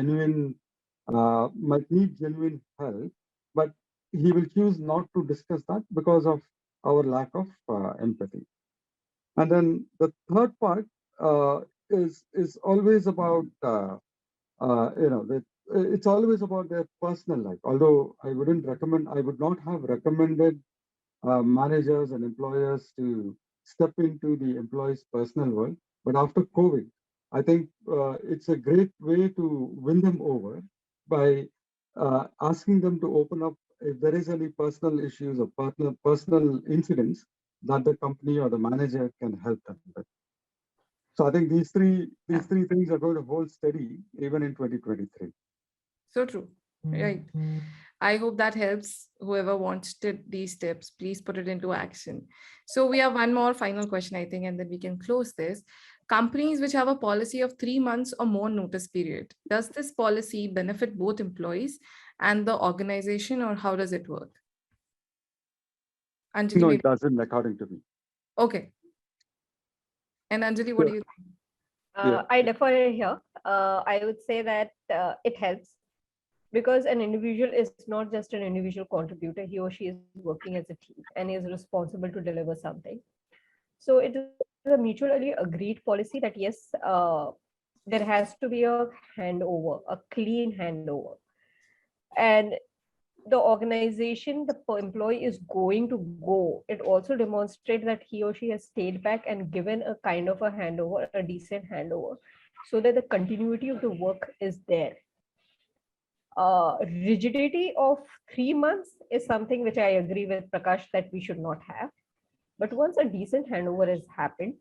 might need genuine help, but he will choose not to discuss that because of our lack of empathy. And then the third part is always about it's always about their personal life. Although I would not have recommended managers and employers to step into the employee's personal world. But after COVID, I think it's a great way to win them over by asking them to open up if there is any personal issues or personal incidents that the company or the manager can help them with. So I think these three things are going to hold steady even in 2023. So true. Right. I hope that helps whoever wanted these tips. Please put it into action. So we have one more final question, I think, and then we can close this. Companies which have a policy of 3 months or more notice period, does this policy benefit both employees and the organization, or how does it work? Anjali, No, maybe. it doesn't, according to me. Okay. And Anjali, what do you think? I differ here. I would say that it helps because an individual is not just an individual contributor. He or she is working as a team and is responsible to deliver something. So it is a mutually agreed policy that yes, there has to be a handover, a clean handover. And the organization the employee is going to go, it also demonstrates that he or she has stayed back and given a kind of a handover, a decent handover, so that the continuity of the work is there. Rigidity of 3 months is something which I agree with Prakash that we should not have. But once a decent handover has happened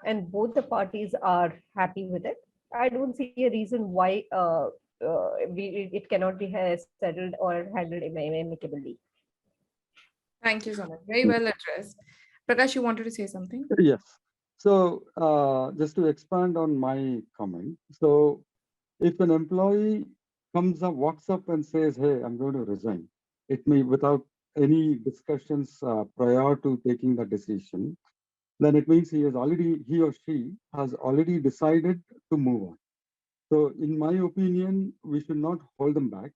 and both the parties are happy with it, I don't see a reason why it cannot be settled or handled amicably. Thank you so much. Very well addressed. Prakash, you wanted to say something? Yes. So just to expand on my comment. So if an employee walks up and says, hey, I'm going to resign, it may without any discussions prior to taking the decision, then it means he or she has already decided to move on. So in my opinion, we should not hold them back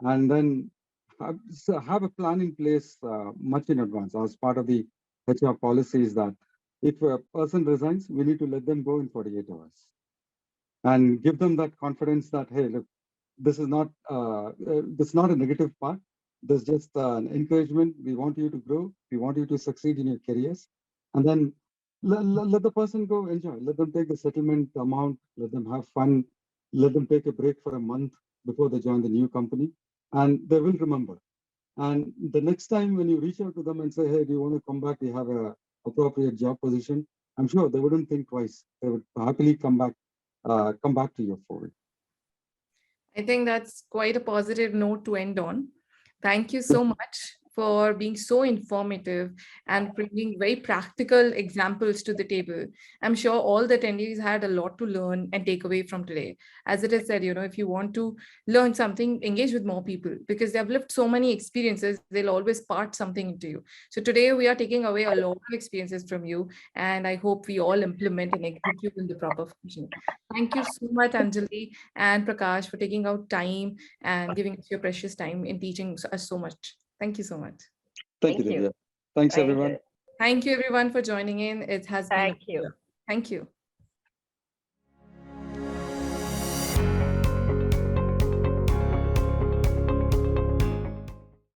and then have a plan in place much in advance as part of the HR policies that if a person resigns, we need to let them go in 48 hours and give them that confidence that, hey, look, this is not a negative part. There's just an encouragement. We want you to grow. We want you to succeed in your careers. And then let the person go enjoy. Let them take the settlement amount. Let them have fun. Let them take a break for a month before they join the new company. And they will remember. And the next time when you reach out to them and say, hey, do you want to come back? We have a appropriate job position. I'm sure they wouldn't think twice. They would happily come back to your fold. I think that's quite a positive note to end on. Thank you so much for being so informative and bringing very practical examples to the table. I'm sure all the attendees had a lot to learn and take away from today. As it is said, if you want to learn something, engage with more people because they've lived so many experiences, they'll always part something into you. So today we are taking away a lot of experiences from you, and I hope we all implement and execute in the proper fashion. Thank you so much, Anjali and Prakash, for taking out time and giving us your precious time in teaching us so much. Thank you so much. Thank you, Divya. Thanks, everyone. Thank you, everyone, for joining in. It has been a pleasure. Thank you.